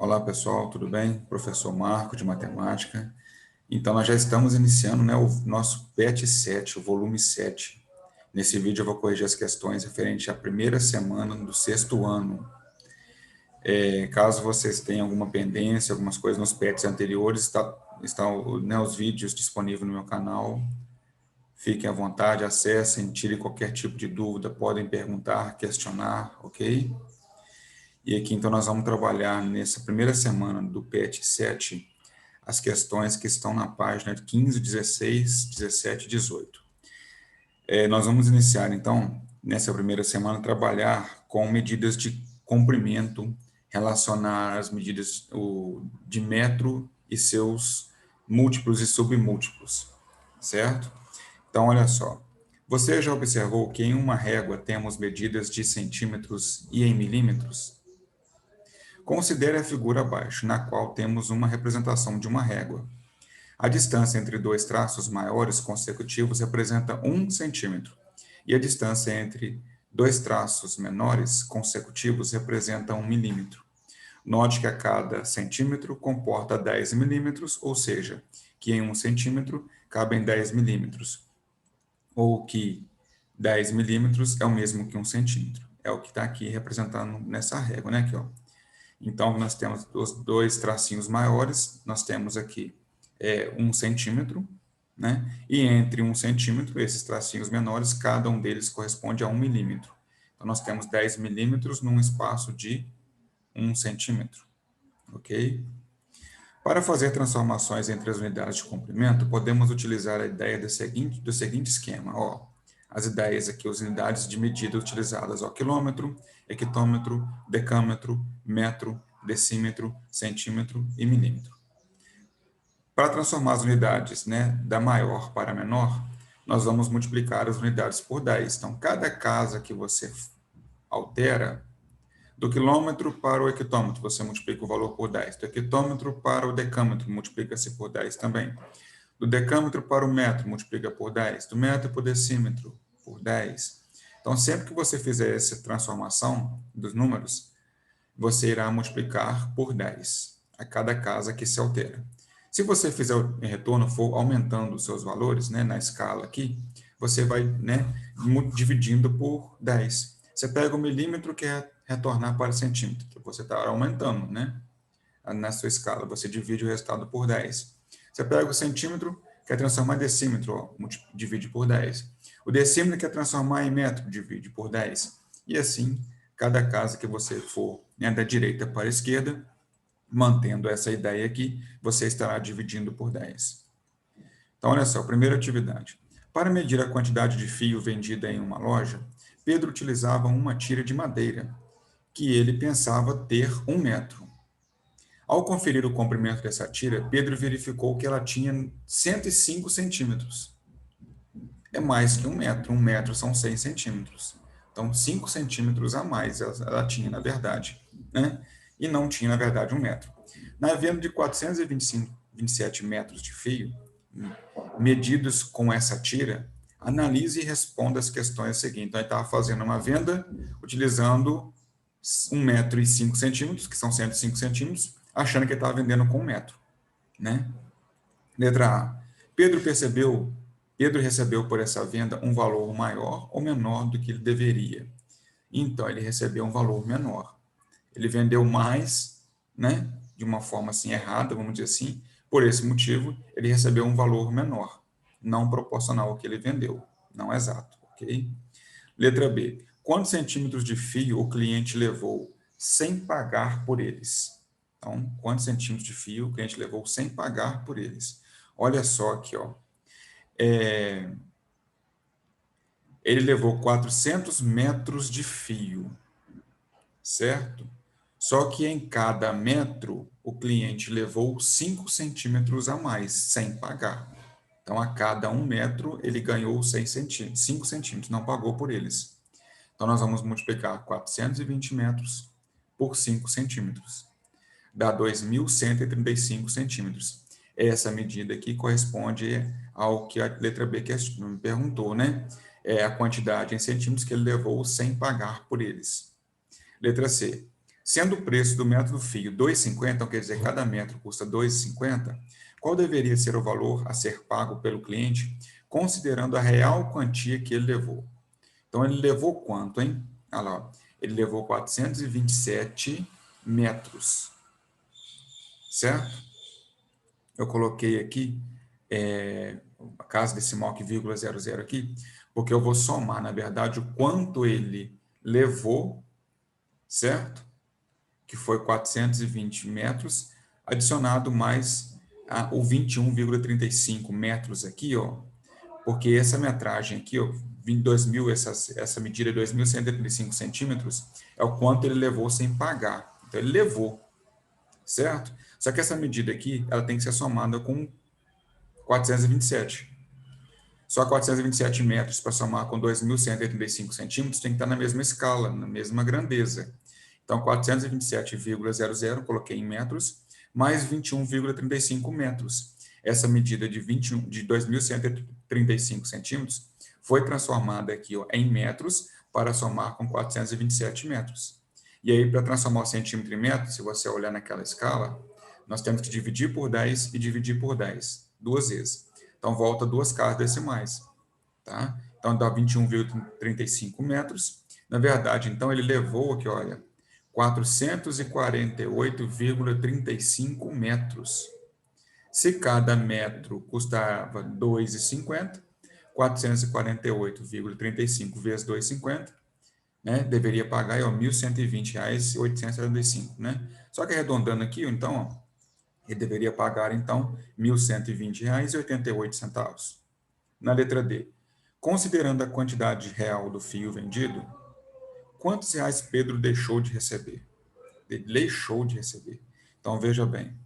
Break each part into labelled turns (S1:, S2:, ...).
S1: Olá, pessoal, tudo bem? Professor Marco, de Matemática. Então, nós já estamos iniciando, né, o nosso PET 7, o volume 7. Nesse vídeo eu vou corrigir as questões referentes à primeira semana do sexto ano. Caso vocês tenham alguma pendência, algumas coisas nos PETs anteriores, estão, né, os vídeos disponíveis no meu canal. Fiquem à vontade, acessem, tirem qualquer tipo de dúvida, podem perguntar, questionar, ok? E aqui, então, nós vamos trabalhar nessa primeira semana do PET 7, as questões que estão na página 15, 16, 17 e 18. Nós vamos iniciar, então, nessa primeira semana, trabalhar com medidas de comprimento, relacionar as medidas de metro e seus múltiplos e submúltiplos, certo? Então, olha só. Você já observou que em uma régua temos medidas de centímetros e em milímetros? Considere a figura abaixo, na qual temos uma representação de uma régua. A distância entre dois traços maiores consecutivos representa 1 centímetro, e a distância entre dois traços menores consecutivos representa 1 milímetro. Note que a cada centímetro comporta 10 milímetros, ou seja, que em 1 centímetro cabem 10 milímetros, ou que 10 milímetros é o mesmo que 1 centímetro. É o que está aqui representando nessa régua, né? Aqui, ó. Então, nós temos os dois tracinhos maiores, nós temos aqui 1 centímetro, né? E entre 1 centímetro, esses tracinhos menores, cada um deles corresponde a 1 milímetro. Então, nós temos 10 milímetros num espaço de 1 centímetro, ok? Para fazer transformações entre as unidades de comprimento, podemos utilizar a ideia do seguinte esquema, ó. As ideias aqui, as unidades de medida utilizadas, ó, quilômetro, hectômetro, decâmetro, metro, decímetro, centímetro e milímetro. Para transformar as unidades, né, da maior para a menor, nós vamos multiplicar as unidades por 10. Então, cada casa que você altera, do quilômetro para o hectômetro, você multiplica o valor por 10. Do hectômetro para o decâmetro, multiplica-se por 10 também. Do decâmetro para o metro, multiplica por 10. Do metro para o decímetro, por 10. Então, sempre que você fizer essa transformação dos números, você irá multiplicar por 10 a cada casa que se altera. Se você fizer o retorno, for aumentando os seus valores, né, na escala aqui, você vai, né, dividindo por 10. Você pega o milímetro, que é retornar para centímetro, que você está aumentando, né, na sua escala. Você divide o resultado por 10. Você pega o centímetro, quer transformar em decímetro, ó, divide por 10. O decímetro quer transformar em metro, divide por 10. E assim, cada casa que você for, né, da direita para a esquerda, mantendo essa ideia aqui, você estará dividindo por 10. Então, olha só, primeira atividade. Para medir a quantidade de fio vendida em uma loja, Pedro utilizava uma tira de madeira, que ele pensava ter 1 metro. Ao conferir o comprimento dessa tira, Pedro verificou que ela tinha 105 centímetros. É mais que 1 metro. 1 metro são 100 centímetros. Então, 5 centímetros a mais ela tinha, na verdade, né? E não tinha, na verdade, 1 metro. Na venda de 427 metros de fio, medidos com essa tira, analise e responda as questões seguintes. Então, ele estava fazendo uma venda utilizando 1 metro e 5 centímetros, que são 105 centímetros, achando que ele estava vendendo com 1 metro, né? Letra A. Pedro recebeu por essa venda um valor maior ou menor do que ele deveria. Então, ele recebeu um valor menor. Ele vendeu mais, né? De uma forma assim errada, vamos dizer assim. Por esse motivo, ele recebeu um valor menor, não proporcional ao que ele vendeu, não exato, ok? Letra B. Quantos centímetros de fio o cliente levou sem pagar por eles? Então, quantos centímetros de fio o cliente levou sem pagar por eles? Olha só aqui, ó. Ele levou 400 metros de fio, certo? Só que em cada metro, o cliente levou 5 centímetros a mais, sem pagar. Então, a cada 1 metro, ele ganhou 5 centímetros, não pagou por eles. Então, nós vamos multiplicar 420 metros por 5 centímetros. Dá 2.135 centímetros. Essa medida aqui corresponde ao que a letra B me perguntou, né? É a quantidade em centímetros que ele levou sem pagar por eles. Letra C. Sendo o preço do metro do fio R$ 2,50, então quer dizer, cada metro custa R$ 2,50, qual deveria ser o valor a ser pago pelo cliente, considerando a real quantia que ele levou? Então, ele levou quanto, hein? Olha lá, ó. Ele levou 427 metros, certo? Eu coloquei aqui a casa decimal aqui, vírgula 00 aqui, porque eu vou somar, na verdade, o quanto ele levou, certo? Que foi 420 metros, adicionado mais o 21,35 metros aqui, ó, porque essa metragem aqui, ó, 22.000, essa medida de 2.135 centímetros, é o quanto ele levou sem pagar. Então, ele levou, certo? Só que essa medida aqui, ela tem que ser somada com 427. Só 427 metros para somar com 2.135 centímetros tem que estar na mesma escala, na mesma grandeza. Então, 427,00, coloquei em metros, mais 21,35 metros. Essa medida de 2.135 centímetros foi transformada aqui, ó, em metros para somar com 427 metros. E aí, para transformar o centímetro em metro, se você olhar naquela escala, nós temos que dividir por 10 e dividir por 10, duas vezes. Então, volta duas casas decimais, tá? Então, dá 21,35 metros. Na verdade, então, ele levou aqui, olha, 448,35 metros. Se cada metro custava R$ 2,50, 448,35 vezes 2,50, né, deveria pagar R$ 1.120,875, né? Só que arredondando aqui, então, ó, ele deveria pagar, então, R$ 1.120,88. Na letra D, considerando a quantidade real do fio vendido, quantos reais Pedro deixou de receber? Ele deixou de receber. Então, veja bem,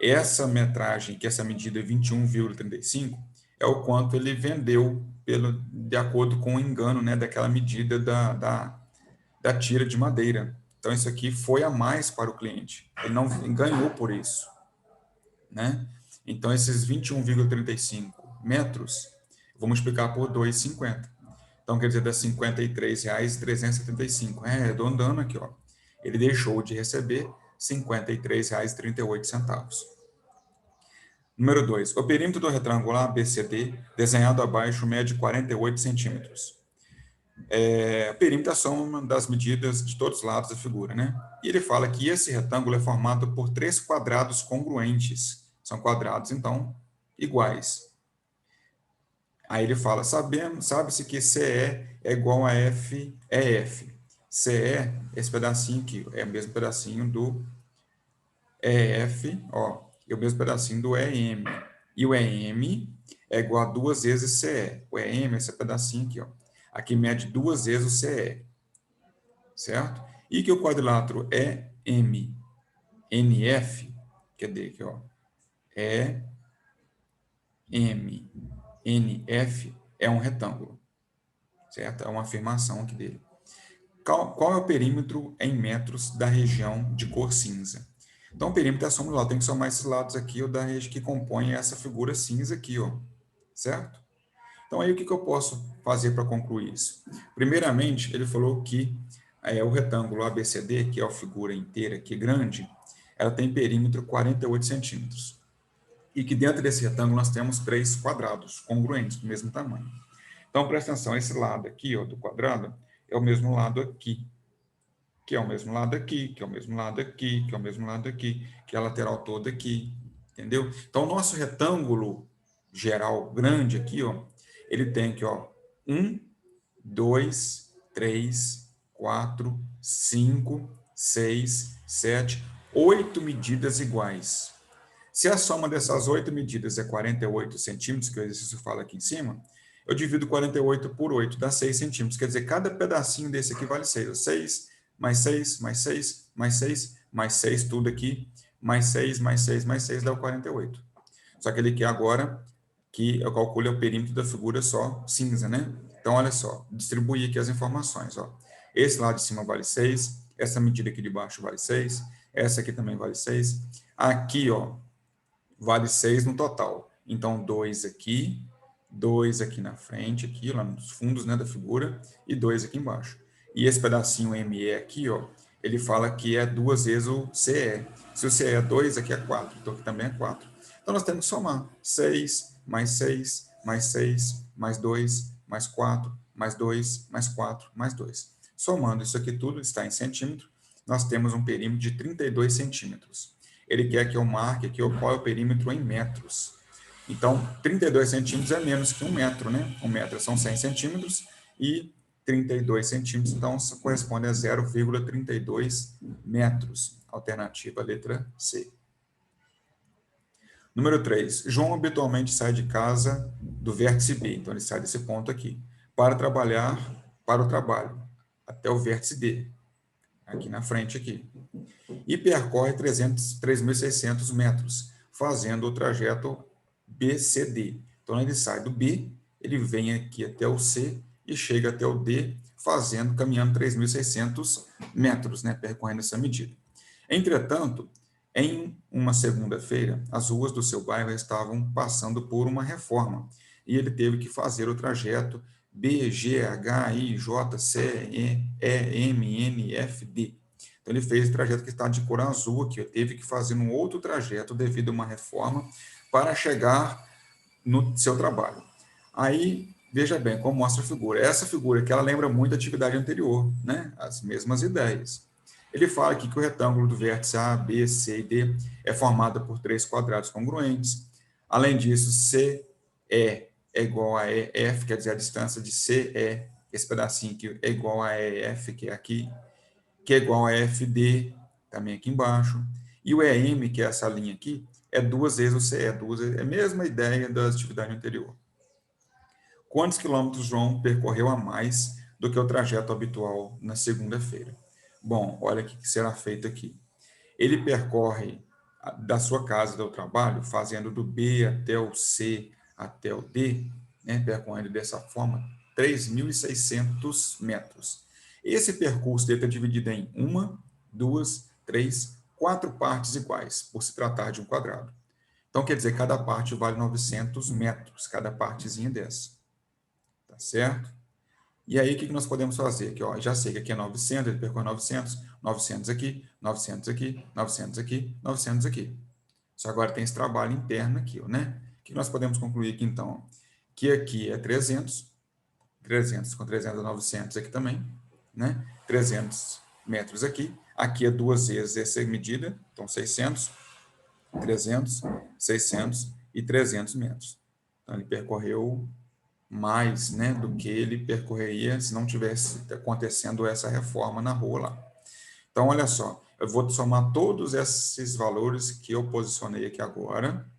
S1: essa metragem, que essa medida é 21,35, é o quanto ele vendeu de acordo com o engano, né, daquela medida da tira de madeira. Então, isso aqui foi a mais para o cliente. Ele não ganhou por isso, né? Então, esses 21,35 metros, vou multiplicar por 2,50. Então, quer dizer, dá R$ 53,375. Arredondando aqui, ó. Ele deixou de receber R$ 53,38. Número 2. O perímetro do retângulo ABCD, desenhado abaixo, mede 48 centímetros. O perímetro é a soma das medidas de todos os lados da figura, né? E ele fala que esse retângulo é formado por 3 quadrados congruentes. São quadrados, então, iguais. Aí ele fala, sabe-se que CE é igual a FEF. CE, esse pedacinho aqui, é o mesmo pedacinho do EF, ó, é o mesmo pedacinho do EM. E o EM é igual a 2 vezes CE. O EM é esse pedacinho aqui, ó. Aqui mede 2 vezes o CE, certo? E que o quadrilátero NF, cadê aqui, ó? NF é um retângulo, certo? É uma afirmação aqui dele. Qual é o perímetro em metros da região de cor cinza? Então, o perímetro é a soma do lado. Tem que somar esses lados aqui, ó, da região que compõe essa figura cinza aqui, ó, certo? Então, aí o que eu posso fazer para concluir isso? Primeiramente, ele falou que o retângulo ABCD, que é a figura inteira aqui grande, ela tem perímetro 48 centímetros. E que dentro desse retângulo nós temos 3 quadrados congruentes, do mesmo tamanho. Então, presta atenção, esse lado aqui, ó, do quadrado, é o mesmo lado aqui, que é o mesmo lado aqui, que é o mesmo lado aqui, que é o mesmo lado aqui, que é a lateral toda aqui, entendeu? Então, o nosso retângulo geral grande aqui, ó, ele tem aqui, ó, 1, 2, 3, 4, 5, 6, 7, 8 medidas iguais. Se a soma dessas 8 medidas é 48 centímetros, que o exercício fala aqui em cima, eu divido 48 por 8, dá 6 centímetros. Quer dizer, cada pedacinho desse aqui vale 6. 6, mais 6, mais 6, mais 6, mais 6, tudo aqui, mais 6, mais 6, mais 6, dá o 48. Só que ele quer agora que eu calcule o perímetro da figura só cinza, né? Então, olha só, distribuir aqui as informações, ó. Esse lado de cima vale 6, essa medida aqui de baixo vale 6, essa aqui também vale 6. Aqui, ó, vale 6 no total. Então, 2 aqui na frente, aqui, lá nos fundos, né, da figura, e 2 aqui embaixo. E esse pedacinho ME aqui, ó, ele fala que é 2 vezes o CE. Se o CE é 2, aqui é 4, então aqui também é 4. Então, nós temos que somar 6, mais 6, mais 6, mais 2, mais 4, mais 2, mais 4, mais 2. Somando isso aqui tudo, está em centímetro, nós temos um perímetro de 32 centímetros. Ele quer que eu marque aqui qual é o perímetro em metros. Então, 32 centímetros é menos que 1 metro, né? 1 metro são 100 centímetros e 32 centímetros, então, corresponde a 0,32 metros. Alternativa, letra C. Número 3. João habitualmente sai de casa do vértice B, então ele sai desse ponto aqui, para trabalhar para o trabalho, até o vértice D, aqui na frente aqui, e percorre 3.600 metros, fazendo o trajeto BCD. Então, ele sai do B, ele vem aqui até o C e chega até o D, caminhando 3.600 metros, né, percorrendo essa medida. Entretanto, em uma segunda-feira, as ruas do seu bairro estavam passando por uma reforma e ele teve que fazer o trajeto B, G, H, I, J, C, E, M, N, F, D. Então, ele fez o trajeto que está de cor azul aqui. Teve que fazer um outro trajeto devido a uma reforma para chegar no seu trabalho. Aí, veja bem como mostra a figura. Essa figura aqui, ela lembra muito a atividade anterior, né? As mesmas ideias. Ele fala aqui que o retângulo do vértice A, B, C e D é formado por 3 quadrados congruentes. Além disso, CE é igual a EF, quer dizer, a distância de CE, esse pedacinho aqui é igual a EF, que é aqui, que é igual a FD, também aqui embaixo. E o EM, que é essa linha aqui, é 2 vezes o CE, é a mesma ideia da atividade anterior. Quantos quilômetros João percorreu a mais do que o trajeto habitual na segunda-feira? Bom, olha o que será feito aqui. Ele percorre da sua casa até o trabalho, fazendo do B até o C até o D, né, percorrendo dessa forma 3.600 metros. Esse percurso dele está dividido em 1, 2, 3, 4 partes iguais, por se tratar de um quadrado. Então, quer dizer, cada parte vale 900 metros, cada partezinha dessa. Tá certo? E aí, o que nós podemos fazer? Aqui, ó, já sei que aqui é 900, ele percorre 900, 900 aqui, 900 aqui, 900 aqui, 900 aqui. Só agora tem esse trabalho interno aqui, né? O que nós podemos concluir aqui, então? Que aqui é 300, 300 com 300 é 900 aqui também, né? 300 metros aqui. Aqui é 2 vezes essa medida, então 600, 300, 600 e 300 metros. Então, ele percorreu mais, né, do que ele percorreria se não tivesse acontecendo essa reforma na rua lá. Então, olha só, eu vou somar todos esses valores que eu posicionei aqui agora,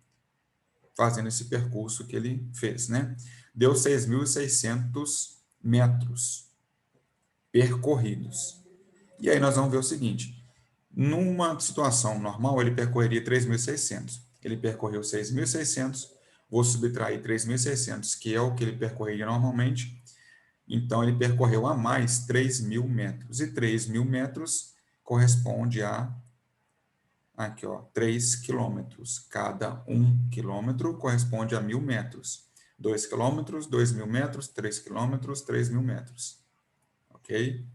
S1: fazendo esse percurso que ele fez, né? Deu 6.600 metros percorridos. E aí nós vamos ver o seguinte, numa situação normal, ele percorreria 3.600. Ele percorreu 6.600, vou subtrair 3.600, que é o que ele percorreria normalmente. Então, ele percorreu a mais 3.000 metros. E 3.000 metros corresponde a, aqui, ó, 3 quilômetros. Cada 1 quilômetro corresponde a 1.000 metros. 2 quilômetros, 2.000 metros, 3 quilômetros, 3.000 metros. Ok?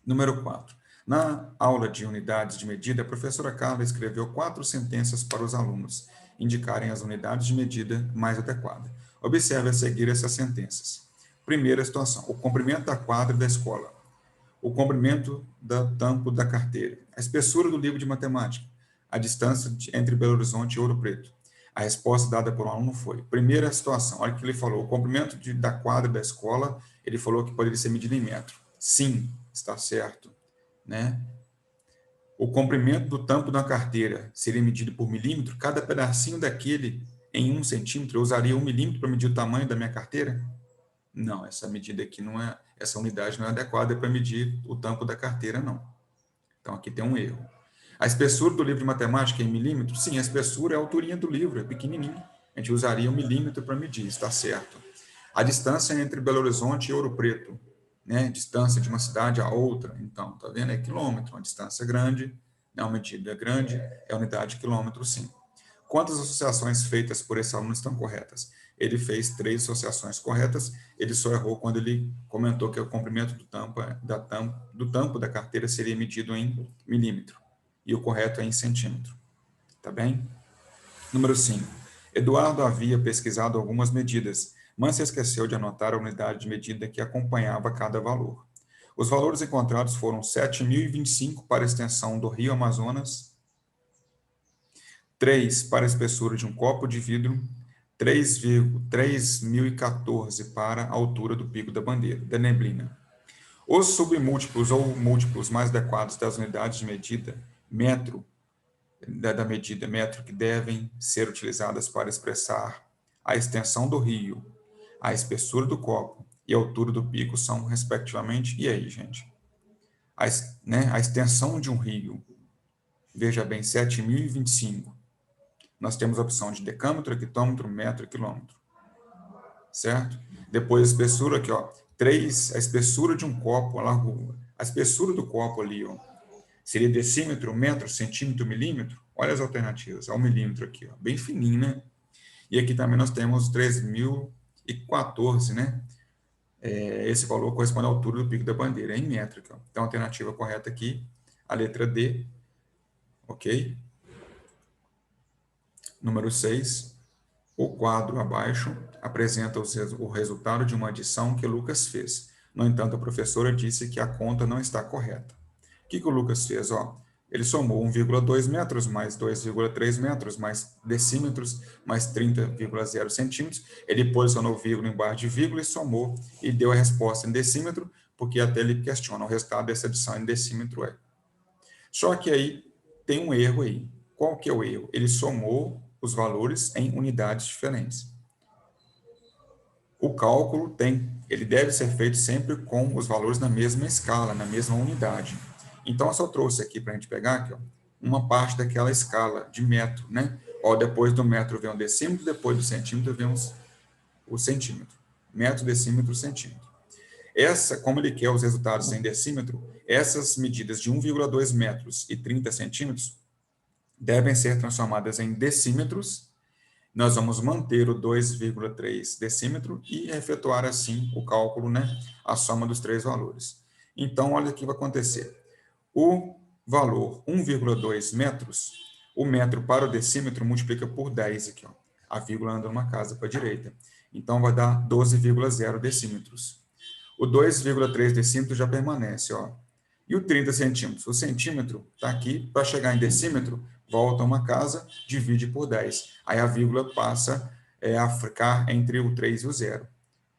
S1: Número 4. Na aula de unidades de medida, a professora Carla escreveu 4 sentenças para os alunos indicarem as unidades de medida mais adequadas. Observe a seguir essas sentenças. Primeira situação, o comprimento da quadra da escola, o comprimento do tampo da carteira, a espessura do livro de matemática, a distância entre Belo Horizonte e Ouro Preto. A resposta dada por um aluno foi, primeira situação, olha o que ele falou, o comprimento da quadra da escola, ele falou que poderia ser medido em metro. Sim, está certo, né? O comprimento do tampo da carteira seria medido por milímetro, cada pedacinho daquele em 1 centímetro, eu usaria 1 milímetro para medir o tamanho da minha carteira? Não, essa medida aqui não é, essa unidade não é adequada para medir o tampo da carteira, não. Então, aqui tem um erro. A espessura do livro de matemática é em milímetros? Sim, a espessura é a alturinha do livro, é pequenininho. A gente usaria 1 milímetro para medir, está certo. A distância entre Belo Horizonte e Ouro Preto, né? Distância de uma cidade a outra, então, tá vendo? É quilômetro, uma distância grande, né? Uma medida grande, é unidade de quilômetro, sim. Quantas associações feitas por esse aluno estão corretas? ele fez 3 associações corretas, ele só errou quando ele comentou que o comprimento do tampo da carteira seria medido em milímetro, e o correto é em centímetro, tá bem? Número 5. Eduardo havia pesquisado algumas medidas, mas se esqueceu de anotar a unidade de medida que acompanhava cada valor. Os valores encontrados foram 7.025 para a extensão do Rio Amazonas, 3 para a espessura de um copo de vidro, 3.014 para a altura do pico da bandeira, da neblina. Os submúltiplos ou múltiplos mais adequados das unidades de medida, metro, da medida metro, que devem ser utilizadas para expressar a extensão do rio, a espessura do copo e a altura do pico são, respectivamente, e aí, gente? A extensão de um rio, veja bem, 7.025. Nós temos a opção de decâmetro, hectômetro, metro e quilômetro. Certo? Depois a espessura aqui, ó, 3, a espessura de um copo, a espessura do copo ali, ó, seria decímetro, metro, centímetro, milímetro. Olha as alternativas, é um milímetro aqui, ó, bem fininho, né? E aqui também nós temos 3.014, né? Esse valor corresponde à altura do pico da bandeira, em metro. Aqui, ó. Então, a alternativa correta aqui, a letra D, ok? Número 6. O quadro abaixo apresenta o resultado de uma adição que Lucas fez. No entanto, a professora disse que a conta não está correta. O que o Lucas fez? Ele somou 1,2 metros, mais 2,3 metros, mais decímetros, mais 30,0 centímetros. Ele posicionou vírgula embaixo de vírgula e somou e deu a resposta em decímetro, porque até ele questiona o resultado dessa adição em decímetro é. Só que aí tem um erro aí. Qual que é o erro? Ele somou os valores em unidades diferentes. O cálculo ele deve ser feito sempre com os valores na mesma escala, na mesma unidade. Então, eu só trouxe aqui para a gente pegar aqui, ó, uma parte daquela escala de metro, né? Depois do metro vem o decímetro, depois do centímetro vem o centímetro. Metro, decímetro, centímetro. Como ele quer os resultados em decímetro, essas medidas de 1,2 metros e 30 centímetros devem ser transformadas em decímetros. Nós vamos manter o 2,3 decímetro e efetuar, assim, o cálculo, né? A soma dos 3 valores. Então, olha o que vai acontecer. O valor 1,2 metros, o metro para o decímetro multiplica por 10 aqui, ó. A vírgula anda numa casa para a direita. Então, vai dar 12,0 decímetros. O 2,3 decímetros já permanece, ó. E o 30 centímetros? O centímetro está aqui, para chegar em decímetro, volta uma casa, divide por 10. Aí a vírgula passa a ficar entre o 3 e o 0.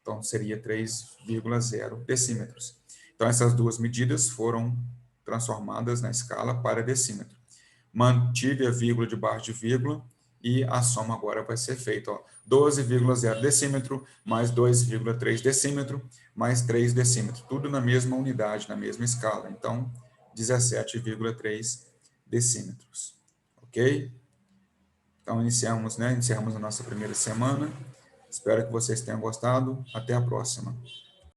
S1: Então, seria 3,0 decímetros. Então, essas duas medidas foram transformadas na escala para decímetro. Mantive a vírgula debaixo de vírgula, e a soma agora vai ser feita. 12,0 decímetro, mais 2,3 decímetro, mais 3 decímetros. Tudo na mesma unidade, na mesma escala. Então, 17,3 decímetros. Ok? Então, encerramos a nossa primeira semana. Espero que vocês tenham gostado. Até a próxima.